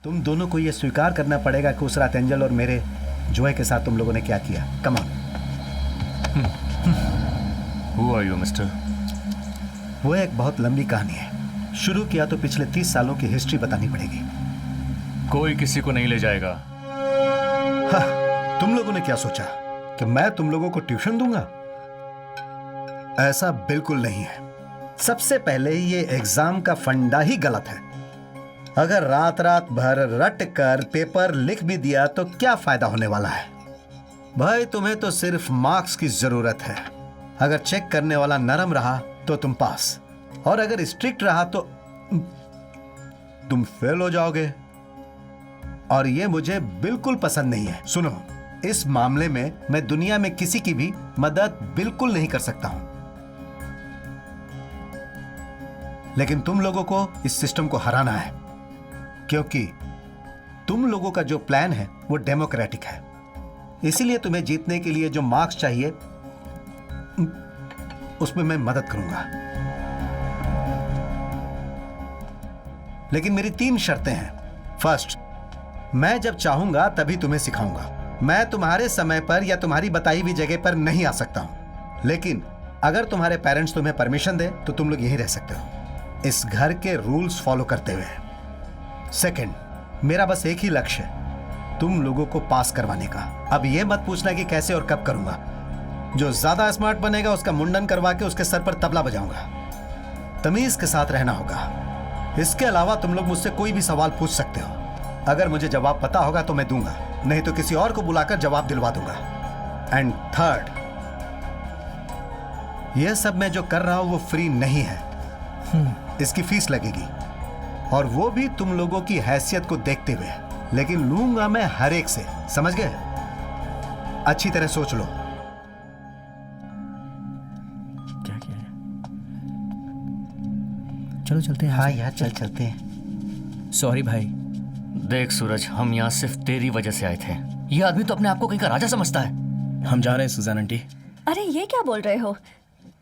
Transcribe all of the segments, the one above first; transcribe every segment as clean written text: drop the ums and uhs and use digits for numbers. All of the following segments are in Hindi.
तुम दोनों को यह स्वीकार करना पड़ेगा कि उस रात एंजल और मेरे जोए के साथ तुम लोगों ने क्या किया। Come on. Who are you, mister? वो एक बहुत लंबी कहानी है। शुरू किया तो पिछले 30 सालों की हिस्ट्री बतानी पड़ेगी। कोई किसी को नहीं ले जाएगा। हाँ, तुम लोगों ने क्या सोचा कि मैं तुम लोगों को ट्यूशन दूंगा? ऐसा बिल्कुल नहीं है। सबसे पहले ये एग्जाम का फंडा ही गलत है। अगर रात रात भर रट कर पेपर लिख भी दिया तो क्या फायदा होने वाला है? भाई तुम्हें तो सिर्फ मार्क्स की जरूरत है। अगर चेक करने वाला नरम रहा तो तुम पास, और अगर स्ट्रिक्ट रहा तो तुम फेल हो जाओगे, और ये मुझे बिल्कुल पसंद नहीं है। सुनो, इस मामले में मैं दुनिया में किसी की भी मदद बिल्कुल नहीं कर सकता हूं, लेकिन तुम लोगों को इस सिस्टम को हराना है, क्योंकि तुम लोगों का जो प्लान है वो डेमोक्रेटिक है। इसीलिए तुम्हें जीतने के लिए जो मार्क्स चाहिए उसमें मैं मदद करूंगा, लेकिन मेरी 3 शर्तें हैं। फर्स्ट, मैं जब चाहूंगा तभी तुम्हें सिखाऊंगा। मैं तुम्हारे समय पर या तुम्हारी बताई हुई जगह पर नहीं आ सकता हूं, लेकिन अगर तुम्हारे पेरेंट्स तुम्हें परमिशन दे तो तुम लोग यहीं रह सकते हो, इस घर के रूल्स फॉलो करते हुए। सेकंड, मेरा बस एक ही लक्ष्य है, तुम लोगों को पास करवाने का। अब यह मत पूछना कि कैसे और कब करूंगा। जो ज्यादा स्मार्ट बनेगा उसका मुंडन करवा के उसके सर पर तबला बजाऊंगा। तमीज के साथ रहना होगा। इसके अलावा तुम लोग मुझसे कोई भी सवाल पूछ सकते हो। अगर मुझे जवाब पता होगा तो मैं दूंगा, नहीं तो किसी और को बुलाकर जवाब दिलवा दूंगा। एंड थर्ड, यह सब मैं जो कर रहा हूं वो फ्री नहीं है, इसकी फीस लगेगी, और वो भी तुम लोगों की हैसियत को देखते हुए, लेकिन लूंगा मैं हर एक से। समझ गए? अच्छी तरह सोच लो। क्या किया है? चलो चलते हैं। हाँ यार, चल चलते हैं। सॉरी भाई। देख सूरज, हम यहाँ सिर्फ तेरी वजह से आए थे। ये आदमी तो अपने आप को कहीं का राजा समझता है। हम जा रहे हैं सुजान आंटी। अरे ये क्या बोल रहे हो?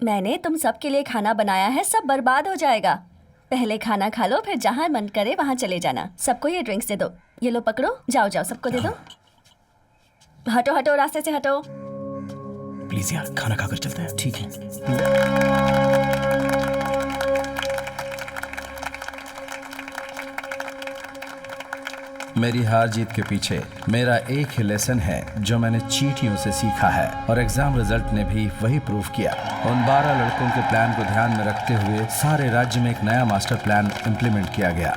मैंने तुम सबके लिए खाना बनाया है, सब बर्बाद हो जाएगा। पहले खाना खा लो, फिर जहाँ मन करे वहाँ चले जाना। सबको ये ड्रिंक्स दे दो। ये लो पकड़ो, जाओ जाओ, सबको दे दो। हटो हटो, रास्ते से हटो। प्लीज यार, खाना खाकर चलते हैं। ठीक है। मेरी हार जीत के पीछे मेरा एक ही लेसन है जो मैंने चींटियों से सीखा है, और एग्जाम रिजल्ट ने भी वही प्रूव किया। उन 12 लड़कों के प्लान को ध्यान में रखते हुए सारे राज्य में एक नया मास्टर प्लान इंप्लीमेंट किया गया,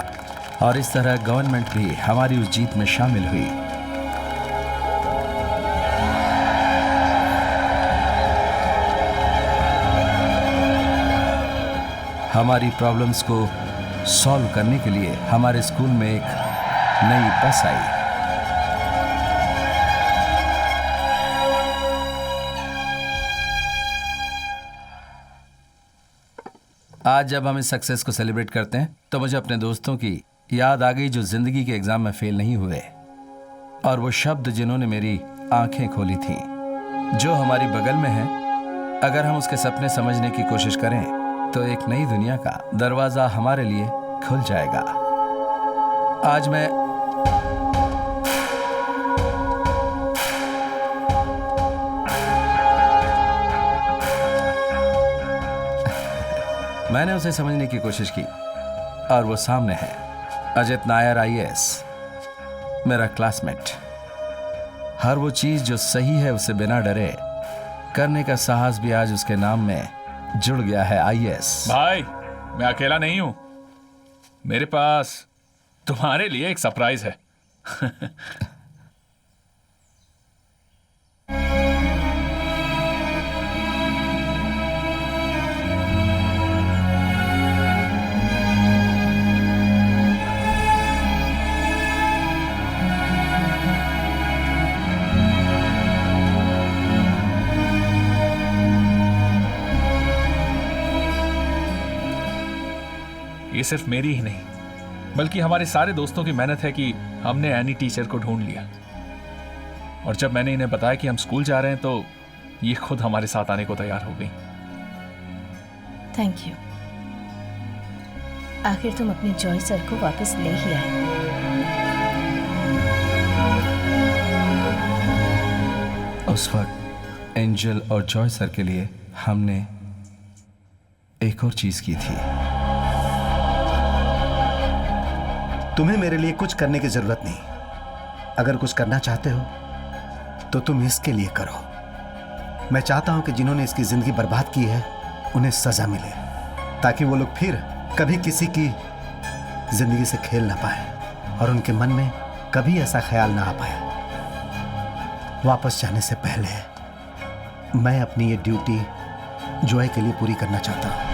और इस तरह गवर्नमेंट भी हमारी उस जीत में शामिल हुई। हमारी प्रॉब्लम्स को सॉल्व करने के लिए हमारे स्कूल में एक नई बस आई। आज जब हम इस सक्सेस को सेलिब्रेट करते हैं तो मुझे अपने दोस्तों की याद आ गई जो जिंदगी के एग्जाम में फेल नहीं हुए, और वो शब्द जिन्होंने मेरी आंखें खोली थी। जो हमारी बगल में है, अगर हम उसके सपने समझने की कोशिश करें तो एक नई दुनिया का दरवाजा हमारे लिए खुल जाएगा। आज मैंने उसे समझने की कोशिश की, और वो सामने है, अजित नायर IAS, मेरा क्लासमेट। हर वो चीज जो सही है उसे बिना डरे करने का साहस भी आज उसके नाम में जुड़ गया है। IAS भाई, मैं अकेला नहीं हूं, मेरे पास तुम्हारे लिए एक सरप्राइज है। ये सिर्फ मेरी ही नहीं बल्कि हमारे सारे दोस्तों की मेहनत है कि हमने एनी टीचर को ढूंढ लिया, और जब मैंने इन्हें बताया कि हम स्कूल जा रहे हैं तो ये खुद हमारे साथ आने को तैयार हो गई। Thank you. आखिर तुम अपने जॉय सर को वापस ले ही आए। उस वक्त एंजल और जॉय सर के लिए हमने एक और चीज की थी। तुम्हें मेरे लिए कुछ करने की जरूरत नहीं। अगर कुछ करना चाहते हो तो तुम इसके लिए करो। मैं चाहता हूं कि जिन्होंने इसकी जिंदगी बर्बाद की है उन्हें सजा मिले, ताकि वो लोग फिर कभी किसी की जिंदगी से खेल ना पाए और उनके मन में कभी ऐसा ख्याल ना आ पाए। वापस जाने से पहले मैं अपनी ये ड्यूटी जॉय के लिए पूरी करना चाहता हूं।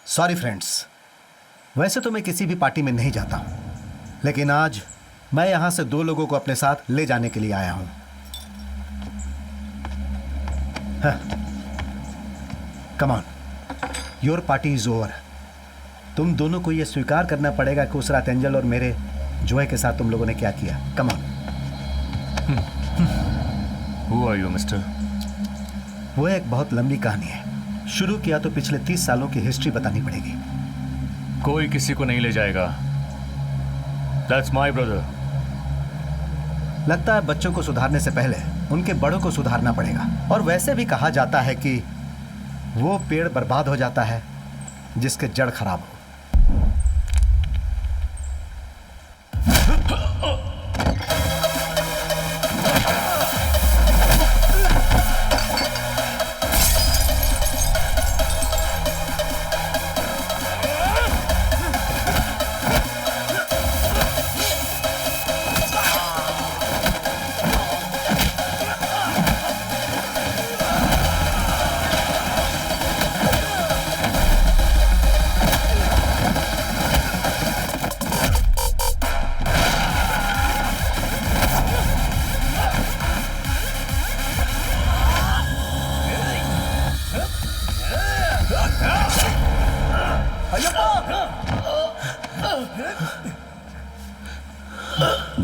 सॉरी फ्रेंड्स, वैसे तो मैं किसी भी पार्टी में नहीं जाता हूं, लेकिन आज मैं यहां से 2 लोगों को अपने साथ ले जाने के लिए आया हूं। Come on, your party is over. तुम दोनों को यह स्वीकार करना पड़ेगा कि उस रात एंजल और मेरे जॉय के साथ तुम लोगों ने क्या किया। Come on. Who are you mister? वो एक बहुत लंबी कहानी है। शुरू किया तो पिछले 30 सालों की हिस्ट्री बतानी पड़ेगी। कोई किसी को नहीं ले जाएगा। That's my brother. लगता है बच्चों को सुधारने से पहले उनके बड़ों को सुधारना पड़ेगा। और वैसे भी कहा जाता है कि वो पेड़ बर्बाद हो जाता है जिसके जड़ खराब हो।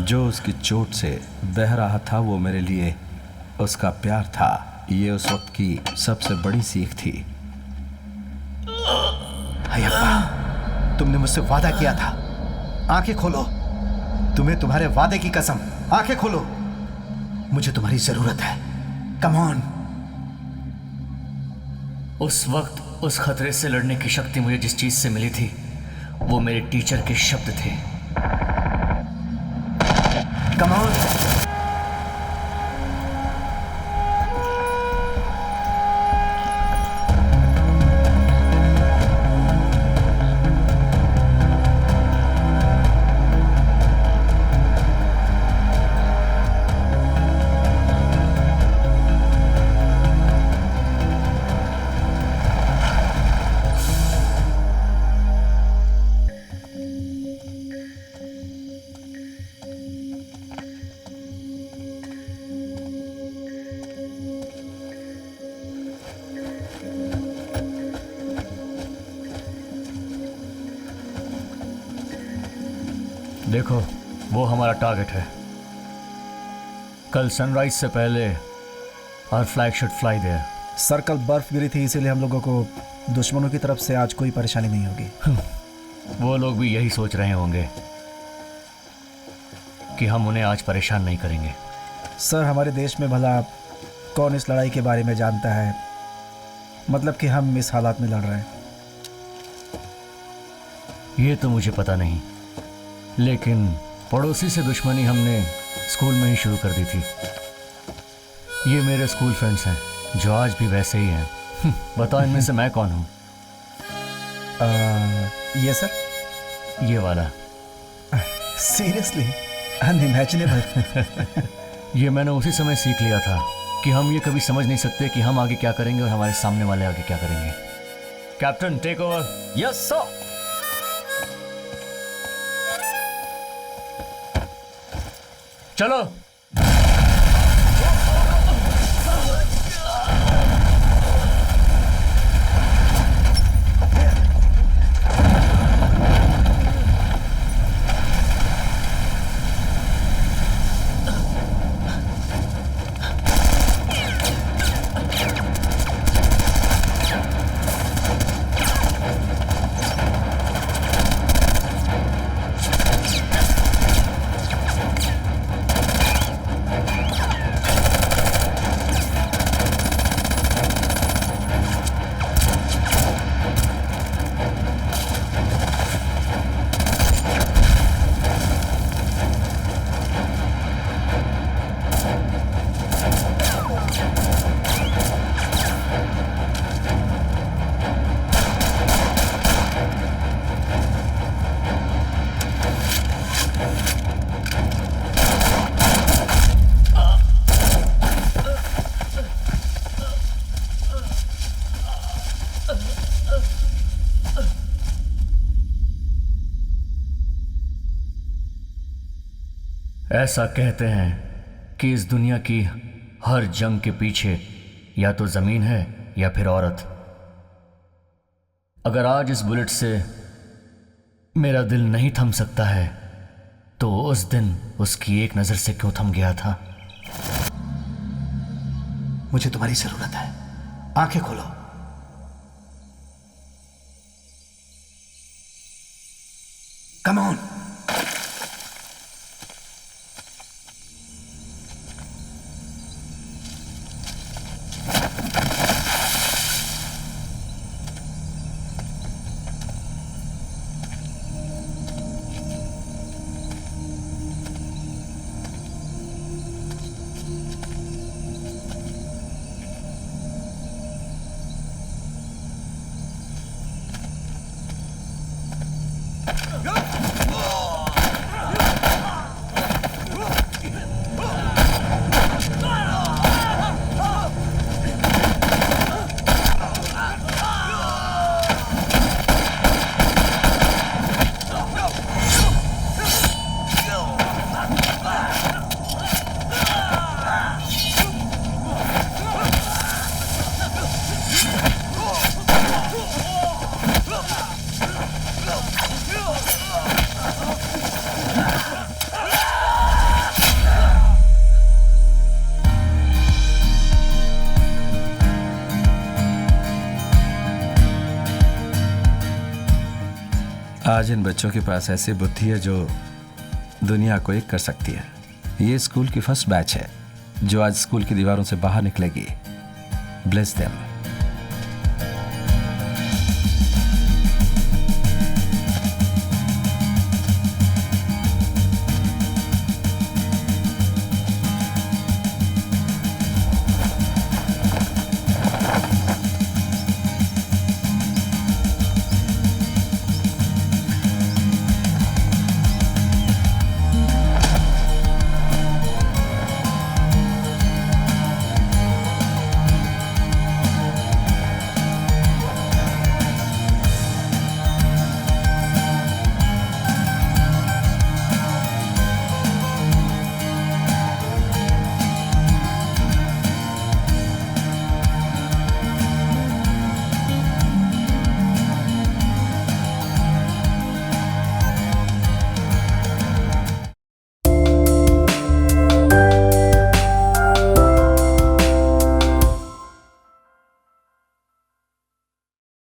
जो उसकी चोट से बह रहा था वो मेरे लिए उसका प्यार था। ये उस वक्त की सबसे बड़ी सीख थी। अय्यप्पा, तुमने मुझसे वादा किया था। आंखें खोलो। तुम्हें तुम्हारे वादे की कसम। आंखें खोलो। मुझे तुम्हारी जरूरत है। Come on. उस वक्त उस खतरे से लड़ने की शक्ति मुझे जिस चीज से मिली थी वो मेरे टीचर के शब्द थे। Come on. देखो, वो हमारा टारगेट है। कल सनराइज से पहले our flag should fly there. Sir, कल बर्फ गिरी थी, इसीलिए हम लोगों को दुश्मनों की तरफ से आज कोई परेशानी नहीं होगी। वो लोग भी यही सोच रहे होंगे। कि हम उन्हें आज परेशान नहीं करेंगे। सर, हमारे देश में भला कौन इस लड़ाई के बारे में जानता है, मतलब कि हम इस हालात में लड़ रहे हैं। ये तो मुझे पता नहीं, लेकिन पड़ोसी से दुश्मनी हमने स्कूल में ही शुरू कर दी थी। ये मेरे स्कूल फ्रेंड्स हैं जो आज भी वैसे ही हैं। बताओ इनमें से मैं कौन हूँ? ये सर, ये वाला। Seriously unimaginable. ये मैंने उसी समय सीख लिया था कि हम ये कभी समझ नहीं सकते कि हम आगे क्या करेंगे और हमारे सामने वाले आगे क्या करेंगे। Captain, take over. Yes sir. चलो। ऐसा कहते हैं कि इस दुनिया की हर जंग के पीछे या तो जमीन है या फिर औरत। अगर आज इस बुलेट से मेरा दिल नहीं थम सकता है तो उस दिन उसकी एक नजर से क्यों थम गया था? मुझे तुम्हारी जरूरत है। आंखें खोलो। Come on. आज इन बच्चों के पास ऐसी बुद्धि है जो दुनिया को एक कर सकती है। ये स्कूल की फर्स्ट बैच है जो आज स्कूल की दीवारों से बाहर निकलेगी। Bless them.